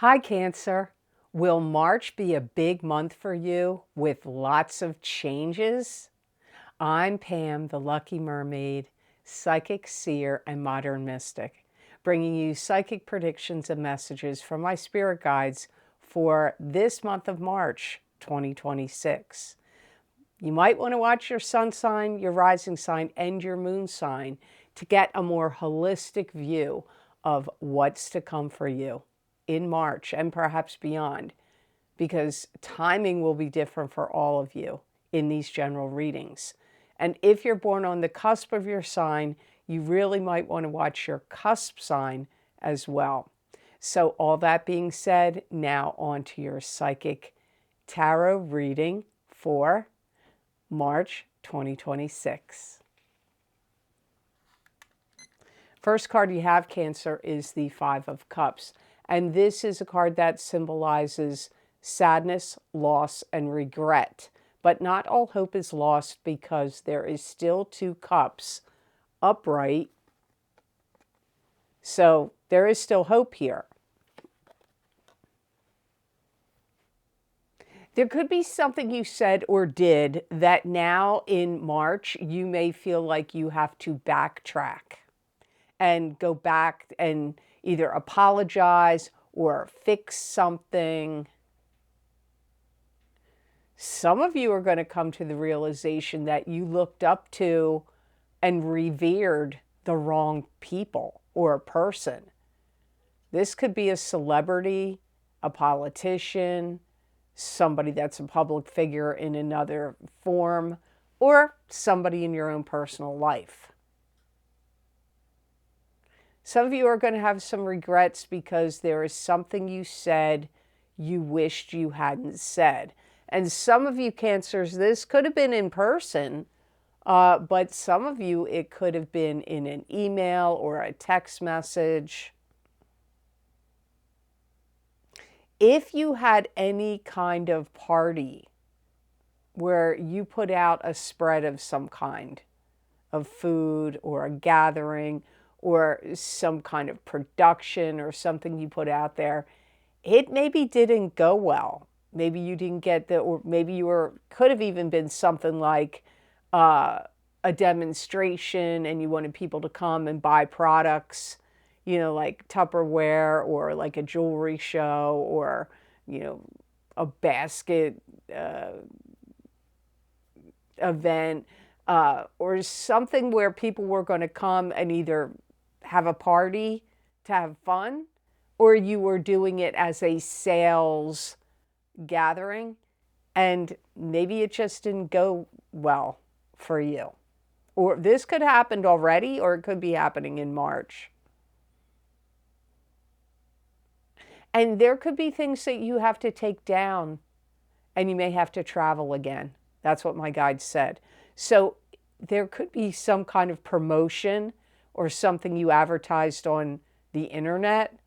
Hi, Cancer. Will March be a big month for you with lots of changes? I'm Pam, the Lucky Mermaid, psychic seer and modern mystic, bringing you psychic predictions and messages from my spirit guides for this month of March 2026. You might want to watch your sun sign, your rising sign, and your moon sign to get a more holistic view of what's to come for you in March and perhaps beyond, because timing will be different for all of you in these general readings. And if you're born on the cusp of your sign, you really might want to watch your cusp sign as well. So all that being said, now on to your psychic tarot reading for March 2026. First card you have, Cancer, is the Five of Cups. And this is a card that symbolizes sadness, loss, and regret. But not all hope is lost, because there is still two cups upright. So there is still hope here. There could be something you said or did that now in March you may feel like you have to backtrack and go back and either apologize or fix something. Some of you are going to come to the realization that you looked up to and revered the wrong people or person. This could be a celebrity, a politician, somebody that's a public figure in another form, or somebody in your own personal life. Some of you are going to have some regrets because there is something you said you wished you hadn't said. And some of you, Cancers, this could have been in person, but some of you, it could have been in an email or a text message. If you had any kind of party where you put out a spread of some kind of food or a gathering or some kind of production or something you put out there, it maybe didn't go well. Maybe you didn't get the, or maybe you were, could have even been something like a demonstration and you wanted people to come and buy products, you know, like Tupperware or like a jewelry show or, you know, a basket event or something where people were going to come and either have a party to have fun, or you were doing it as a sales gathering, and maybe it just didn't go well for you. Or this could have happened already, or it could be happening in March. And there could be things that you have to take down, and you may have to travel again. That's what my guide said. So there could be some kind of promotion or something you advertised on the internet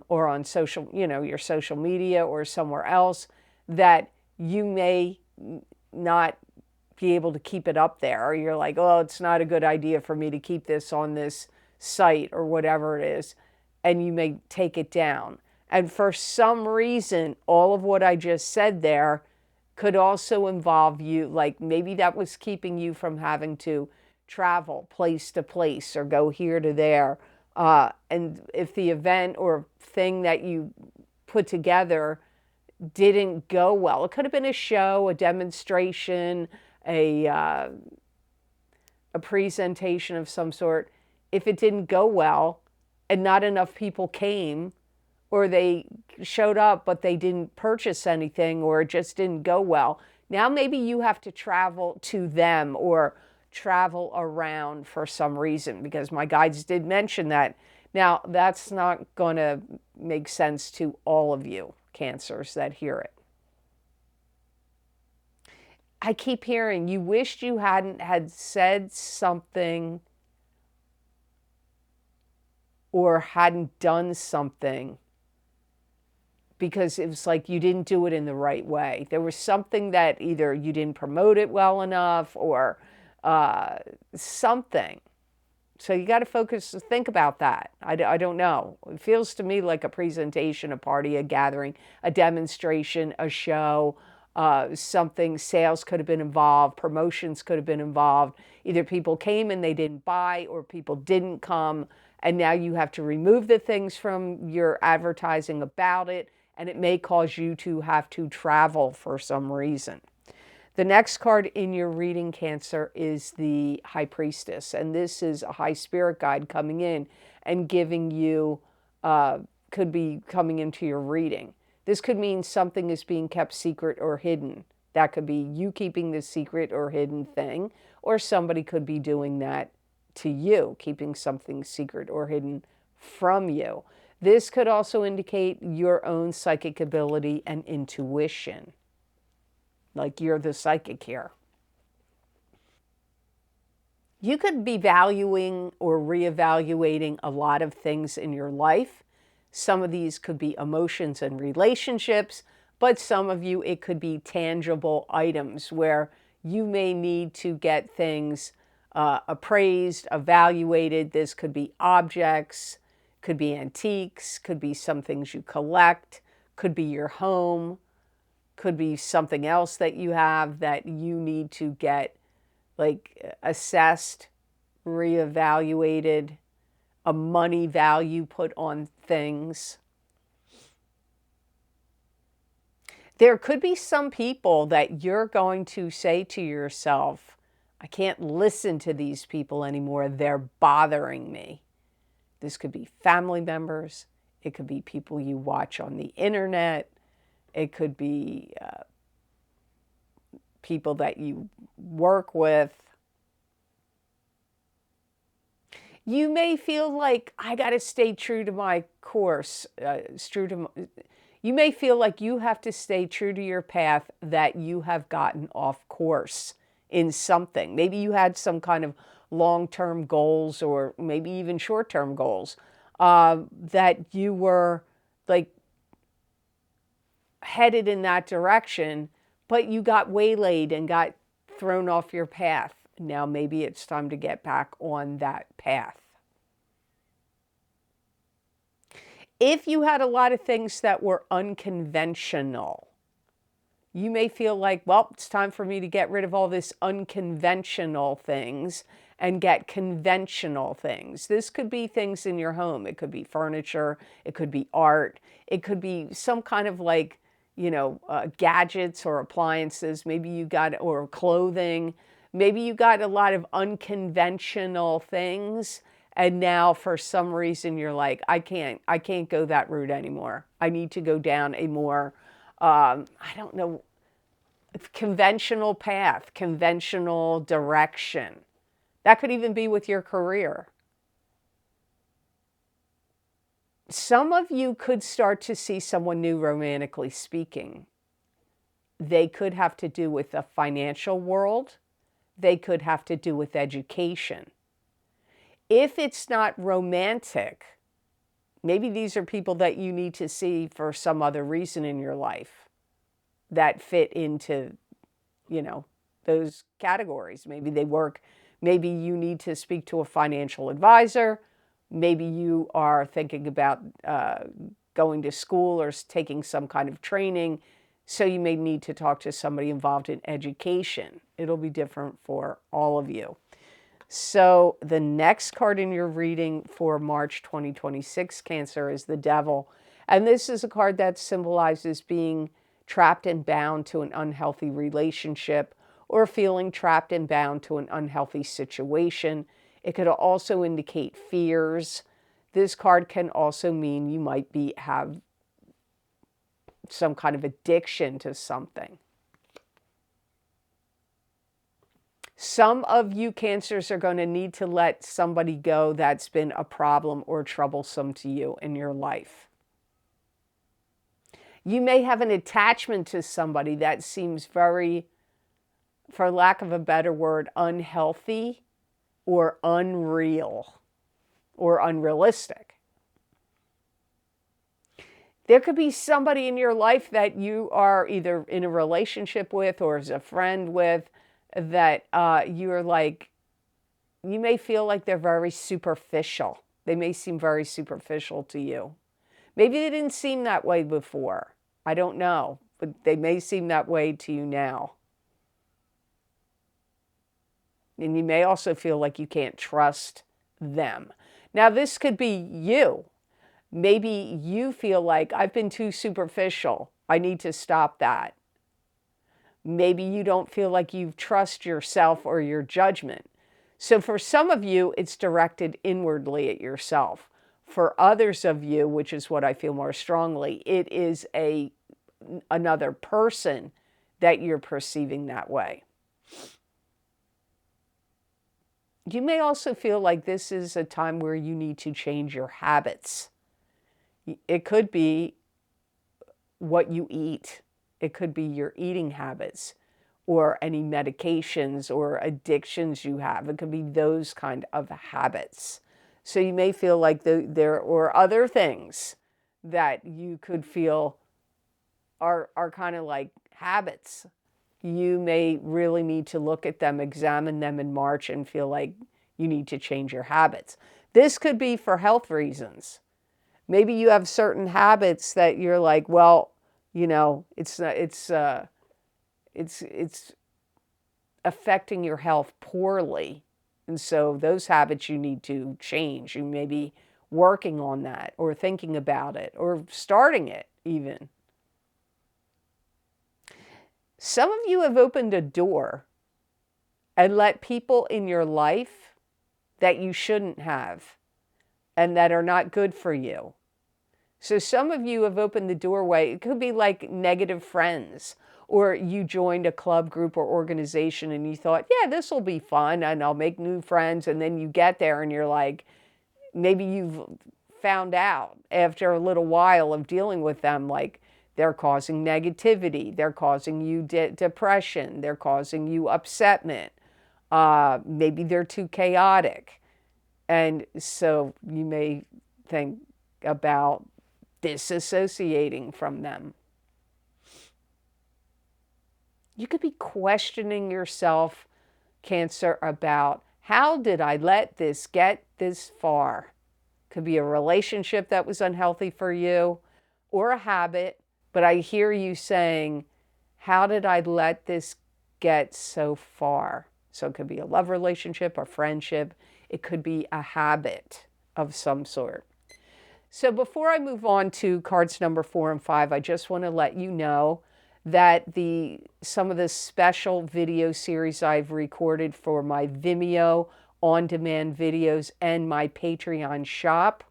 or on social, you know, your social media or somewhere else, that you may not be able to keep it up there. Or you're like, oh, it's not a good idea for me to keep this on this site or whatever it is. And you may take it down. And for some reason, all of what I just said there could also involve you, like maybe that was keeping you from having to travel place to place or go here to there. And if the event or thing that you put together didn't go well, it could have been a show, a demonstration, a presentation of some sort. If it didn't go well and not enough people came, or they showed up but they didn't purchase anything, or it just didn't go well, now maybe you have to travel to them or travel around for some reason, because my guides did mention that. Now, that's not going to make sense to all of you, Cancers, that hear it. I keep hearing you wished you hadn't had said something or hadn't done something, because it was like you didn't do it in the right way. There was something that either you didn't promote it well enough or something So you got to focus, think about that. I don't know. It feels to me like a presentation, a party, a gathering, a demonstration, a show, something. Sales could have been involved, promotions could have been involved. Either people came and they didn't buy, or people didn't come, and now you have to remove the things from your advertising about it, and it may cause you to have to travel for some reason. The next card in your reading, Cancer, is the High Priestess. And this is a high spirit guide coming in and giving you, could be coming into your reading. This could mean something is being kept secret or hidden. That could be you keeping this secret or hidden thing, or somebody could be doing that to you, keeping something secret or hidden from you. This could also indicate your own psychic ability and intuition. Like you're the psychic here. You could be valuing or reevaluating a lot of things in your life. Some of these could be emotions and relationships, but some of you, it could be tangible items where you may need to get things appraised, evaluated. This could be objects, could be antiques, could be some things you collect, could be your home, could be something else that you have that you need to get like assessed, reevaluated, a money value put on things. There could be some people that you're going to say to yourself, I can't listen to these people anymore. They're bothering me. This could be family members. It could be people you watch on the internet. It could be people that you work with. You may feel like, I got to stay true to my course. You may feel like you have to stay true to your path, that you have gotten off course in something. Maybe you had some kind of long-term goals, or maybe even short-term goals, that you were like headed in that direction, but you got waylaid and got thrown off your path. Now maybe it's time to get back on that path. If you had a lot of things that were unconventional, you may feel like, well, it's time for me to get rid of all this unconventional things and get conventional things. This could be things in your home. It could be furniture. It could be art. It could be some kind of like, gadgets or appliances. Maybe you got, or clothing. Maybe you got a lot of unconventional things. And now for some reason you're like, I can't go that route anymore. I need to go down a more, I don't know, conventional path, conventional direction. That could even be with your career. Some of you could start to see someone new, romantically speaking. They could have to do with the financial world. They could have to do with education. If it's not romantic, maybe these are people that you need to see for some other reason in your life that fit into, those categories. Maybe they work, maybe you need to speak to a financial advisor. Maybe you are thinking about going to school or taking some kind of training. So you may need to talk to somebody involved in education. It'll be different for all of you. So the next card in your reading for March 2026, Cancer, is the Devil. And this is a card that symbolizes being trapped and bound to an unhealthy relationship, or feeling trapped and bound to an unhealthy situation. It could also indicate fears. This card can also mean you might have some kind of addiction to something. Some of you Cancers are going to need to let somebody go that's been a problem or troublesome to you in your life. You may have an attachment to somebody that seems very, for lack of a better word, unhealthy or unreal or unrealistic. There could be somebody in your life that you are either in a relationship with or as a friend with, that you're like, you may feel like they're very superficial. They may seem very superficial to you. Maybe they didn't seem that way before. I don't know, but they may seem that way to you now. And you may also feel like you can't trust them. Now, this could be you. Maybe you feel like, I've been too superficial. I need to stop that. Maybe you don't feel like you trust yourself or your judgment. So for some of you, it's directed inwardly at yourself. For others of you, which is what I feel more strongly, it is another person that you're perceiving that way. You may also feel like this is a time where you need to change your habits. It could be what you eat. It could be your eating habits or any medications or addictions you have. It could be those kind of habits. So you may feel like there are other things that you could feel are kind of like habits. You may really need to look at them, examine them in March, and feel like you need to change your habits. This could be for health reasons. Maybe you have certain habits that you're like, well, you know, it's affecting your health poorly. And so those habits you need to change. You may be working on that or thinking about it or starting it even. Some of you have opened a door and let people in your life that you shouldn't have and that are not good for you. So some of you have opened the doorway. It could be like negative friends, or you joined a club, group, or organization and you thought, yeah, this will be fun and I'll make new friends. And then you get there and you're like, maybe you've found out after a little while of dealing with them, like, they're causing negativity. They're causing you depression. They're causing you upsetment. Maybe they're too chaotic. And so you may think about disassociating from them. You could be questioning yourself, Cancer, about how did I let this get this far? Could be a relationship that was unhealthy for you or a habit. But I hear you saying, how did I let this get so far? So it could be a love relationship, a friendship. It could be a habit of some sort. So before I move on to cards number 4 and 5, I just want to let you know that some of the special video series I've recorded for my Vimeo on-demand videos and my Patreon shop.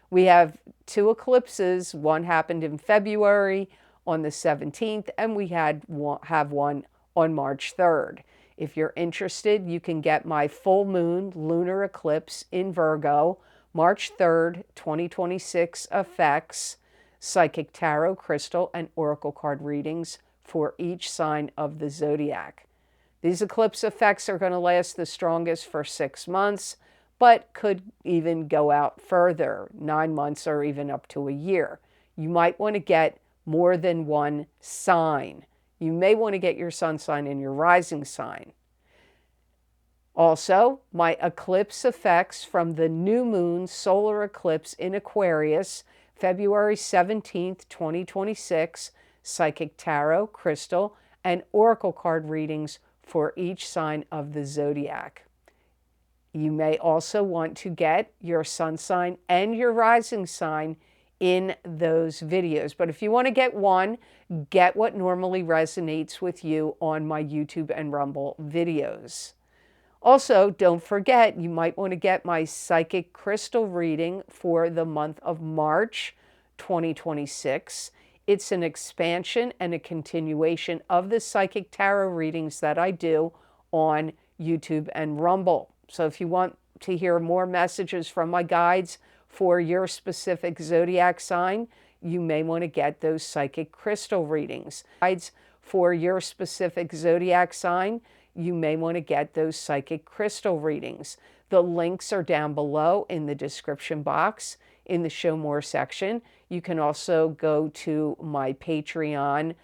We have 2 eclipses. One happened in February on the 17th, and we have one on March 3rd. If you're interested, you can get my full moon lunar eclipse in Virgo, March 3rd, 2026 effects, psychic tarot, crystal, and oracle card readings for each sign of the zodiac. These eclipse effects are going to last the strongest for 6 months, but could even go out further, 9 months or even up to a year. You might want to get more than one sign. You may want to get your sun sign and your rising sign. Also, my eclipse effects from the new moon solar eclipse in Aquarius, February 17th, 2026, psychic tarot, crystal, and oracle card readings for each sign of the zodiac. You may also want to get your sun sign and your rising sign in those videos. But if you want to get one, get what normally resonates with you on my YouTube and Rumble videos. Also, don't forget, you might want to get my psychic crystal reading for the month of March 2026. It's an expansion and a continuation of the psychic tarot readings that I do on YouTube and Rumble. So if you want to hear more messages from my guides for your specific zodiac sign, you may want to get those psychic crystal readings. Guides for your specific zodiac sign, you may want to get those psychic crystal readings. The links are down below in the description box in the Show More section. You can also go to my Patreon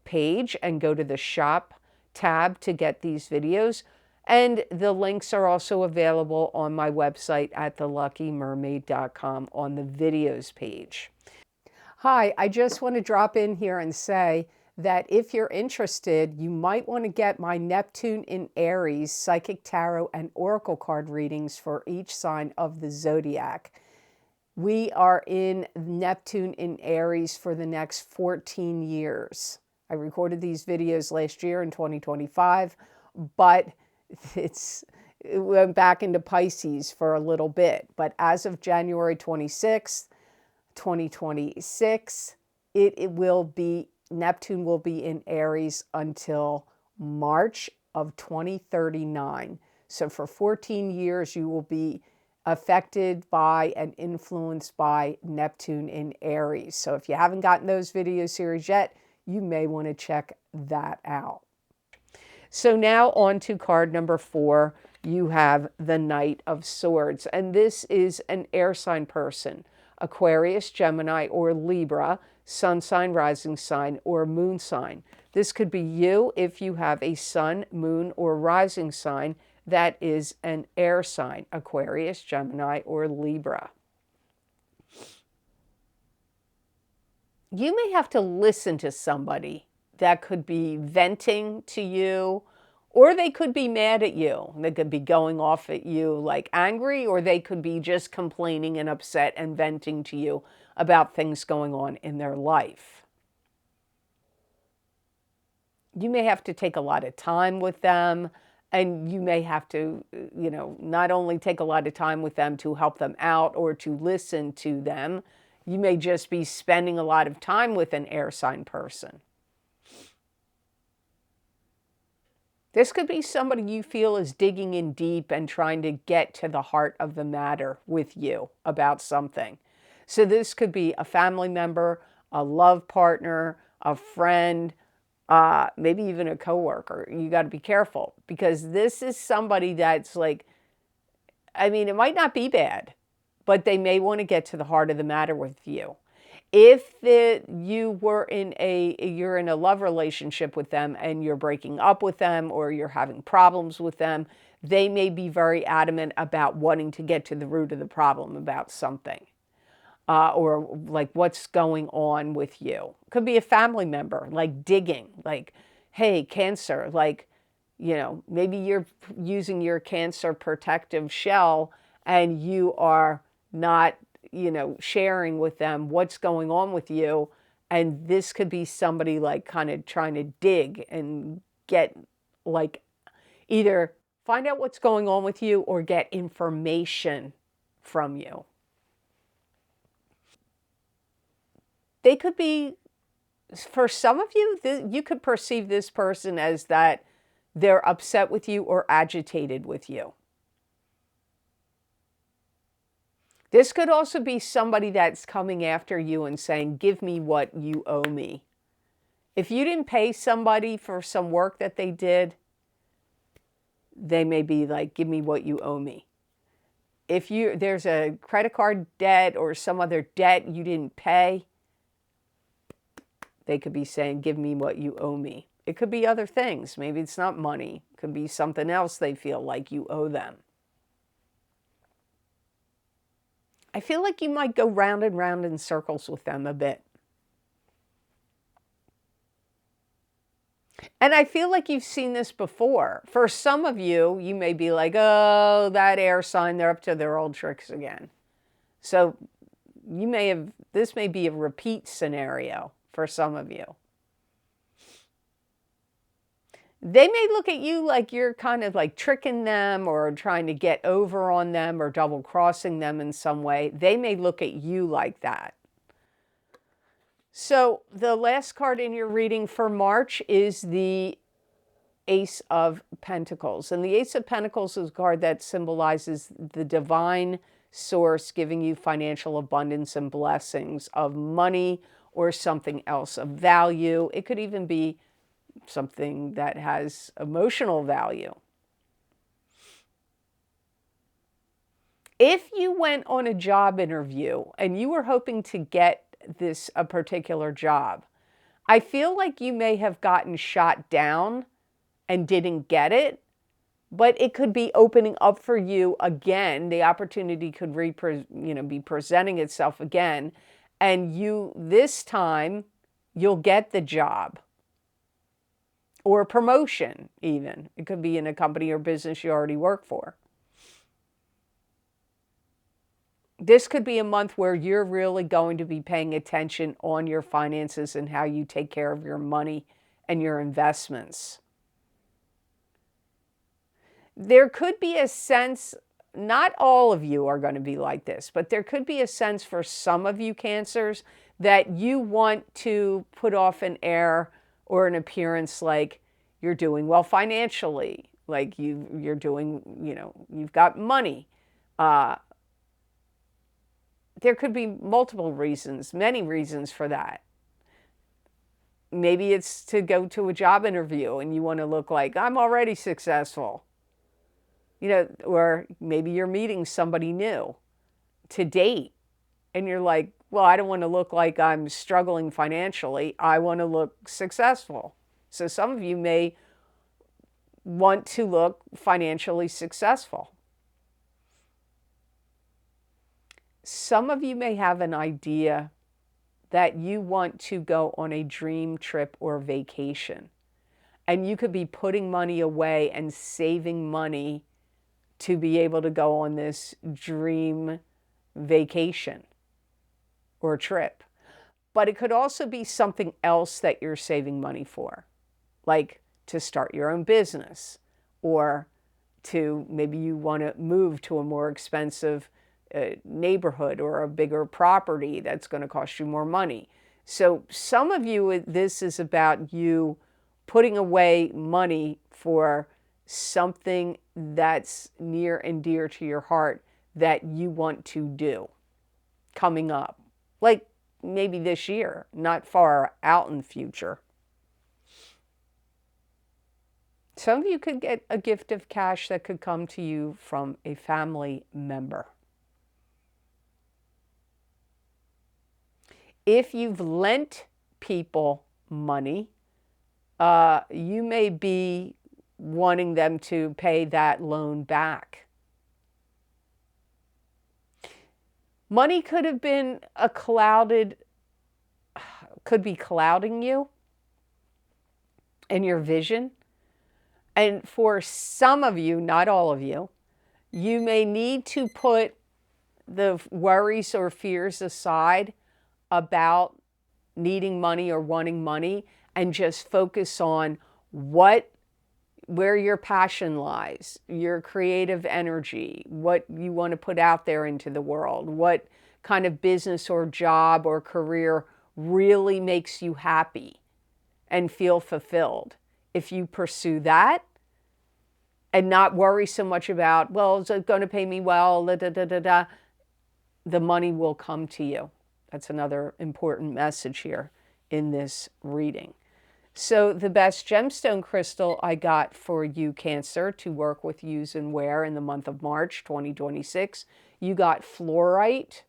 page and go to the shop tab to get these videos. And the links are also available on my website at theluckymermaid.com on the videos page. Hi, I just want to drop in here and say that if you're interested, you might want to get my Neptune in Aries Psychic Tarot and Oracle card readings for each sign of the zodiac. We are in Neptune in Aries for the next 14 years. I recorded these videos last year in 2025, but it went back into Pisces for a little bit. But as of January 26th, 2026, Neptune will be in Aries until March of 2039. So for 14 years, you will be affected by and influenced by Neptune in Aries. So if you haven't gotten those video series yet, you may want to check that out. So now on to card number 4, you have the Knight of Swords. And this is an air sign person, Aquarius, Gemini, or Libra, sun sign, rising sign, or moon sign. This could be you if you have a sun, moon, or rising sign that is an air sign, Aquarius, Gemini, or Libra. You may have to listen to somebody that could be venting to you, or they could be mad at you. They could be going off at you like angry, or they could be just complaining and upset and venting to you about things going on in their life. You may have to take a lot of time with them, and you may have to, not only take a lot of time with them to help them out or to listen to them, you may just be spending a lot of time with an air sign person. This could be somebody you feel is digging in deep and trying to get to the heart of the matter with you about something. So this could be a family member, a love partner, a friend, maybe even a coworker. You got to be careful, because this is somebody that's like, it might not be bad, but they may want to get to the heart of the matter with you. If you're in a love relationship with them and you're breaking up with them, or you're having problems with them, they may be very adamant about wanting to get to the root of the problem about something, or like what's going on with you. Could be a family member, like digging, like, hey, Cancer, like, maybe you're using your Cancer protective shell and you are not sharing with them what's going on with you. And this could be somebody like kind of trying to dig and get, like, either find out what's going on with you or get information from you. They could be, for some of you, you could perceive this person as that they're upset with you or agitated with you. This could also be somebody that's coming after you and saying, give me what you owe me. If you didn't pay somebody for some work that they did, they may be like, give me what you owe me. If there's a credit card debt or some other debt you didn't pay, they could be saying, give me what you owe me. It could be other things. Maybe it's not money. It could be something else they feel like you owe them. I feel like you might go round and round in circles with them a bit. And I feel like you've seen this before. For some of you, you may be like, oh, that air sign, they're up to their old tricks again. So this may be a repeat scenario for some of you. They may look at you like you're kind of like tricking them or trying to get over on them or double crossing them in some way. They may look at you like that. So the last card in your reading for March is the Ace of Pentacles. And the Ace of Pentacles is a card that symbolizes the divine source giving you financial abundance and blessings of money or something else of value. It could even be something that has emotional value. If you went on a job interview and you were hoping to get a particular job, I feel like you may have gotten shot down and didn't get it. but it could be opening up for you again. The opportunity could be presenting itself again, and this time you'll get the job or a promotion. Even it could be in a company or business you already work for. This could be a month where you're really going to be paying attention on your finances and how you take care of your money and your investments. There could be a sense, not all of you are going to be like this, but there could be a sense for some of you Cancers that you want to put off an air or an appearance like you're doing well financially, like you're doing, you've got money. There could be multiple reasons, many reasons for that. Maybe it's to go to a job interview and you want to look like I'm already successful. Or maybe you're meeting somebody new to date and you're like, well, I don't want to look like I'm struggling financially. I want to look successful. So some of you may want to look financially successful. Some of you may have an idea that you want to go on a dream trip or vacation. And you could be putting money away and saving money to be able to go on this dream vacation or trip. But it could also be something else that you're saving money for, like to start your own business, or to maybe you want to move to a more expensive neighborhood or a bigger property that's going to cost you more money. So some of you, this is about you putting away money for something that's near and dear to your heart that you want to do coming up, like maybe this year, not far out in the future. Some of you could get a gift of cash that could come to you from a family member. If you've lent people money, you may be wanting them to pay that loan back. Money could have been could be clouding you and your vision. And for some of you, not all of you, you may need to put the worries or fears aside about needing money or wanting money and just focus on where your passion lies, your creative energy, what you want to put out there into the world, what kind of business or job or career really makes you happy and feel fulfilled. If you pursue that and not worry so much about, well, is it going to pay me well, the money will come to you. That's another important message here in this reading. So the best gemstone crystal I got for you, Cancer, to work with, use, and wear in the month of March 2026, you got fluorite.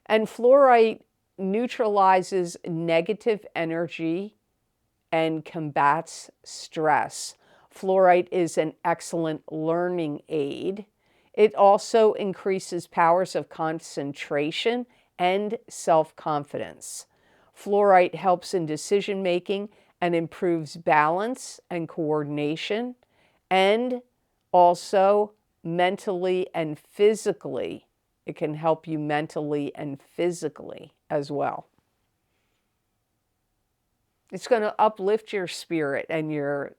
And fluorite neutralizes negative energy and combats stress. Fluorite is an excellent learning aid. It also increases powers of concentration and self-confidence. Fluorite helps in decision-making and improves balance and coordination, and also mentally and physically. It can help you mentally and physically as well. It's going to uplift your spirit and your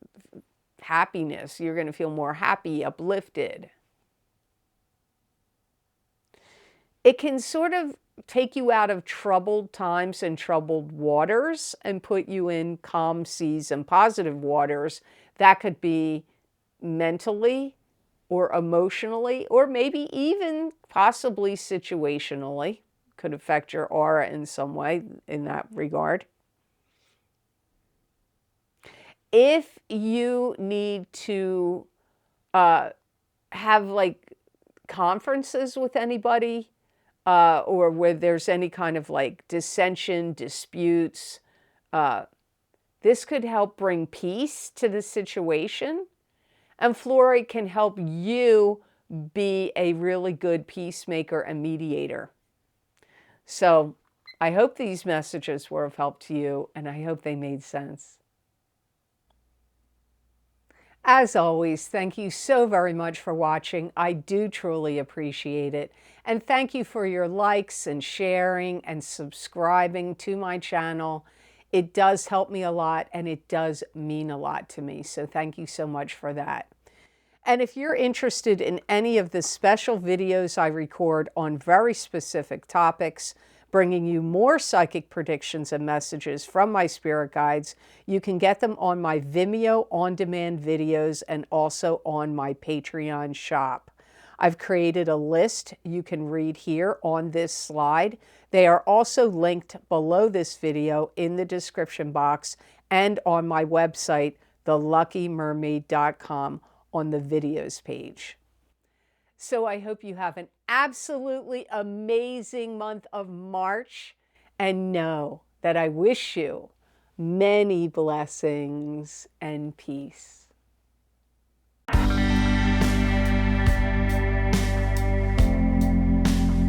happiness. You're going to feel more happy, uplifted. It can sort of take you out of troubled times and troubled waters and put you in calm seas and positive waters. That could be mentally or emotionally, or maybe even possibly situationally. Could affect your aura in some way in that regard. If you need to have like conferences with anybody, or where there's any kind of like dissension, disputes, this could help bring peace to the situation And fluorite can help you be a really good peacemaker and mediator. So I hope these messages were of help to you, and I hope they made sense. As always, thank you so very much for watching. I do truly appreciate it. And thank you for your likes and sharing and subscribing to my channel. It does help me a lot, and it does mean a lot to me. So thank you so much for that. And if you're interested in any of the special videos I record on very specific topics, bringing you more psychic predictions and messages from my spirit guides, you can get them on my Vimeo on-demand videos and also on my Patreon shop. I've created a list you can read here on this slide. They are also linked below this video in the description box and on my website, theluckymermaid.com, on the videos page. So I hope you have an absolutely amazing month of March, and know that I wish you many blessings and peace.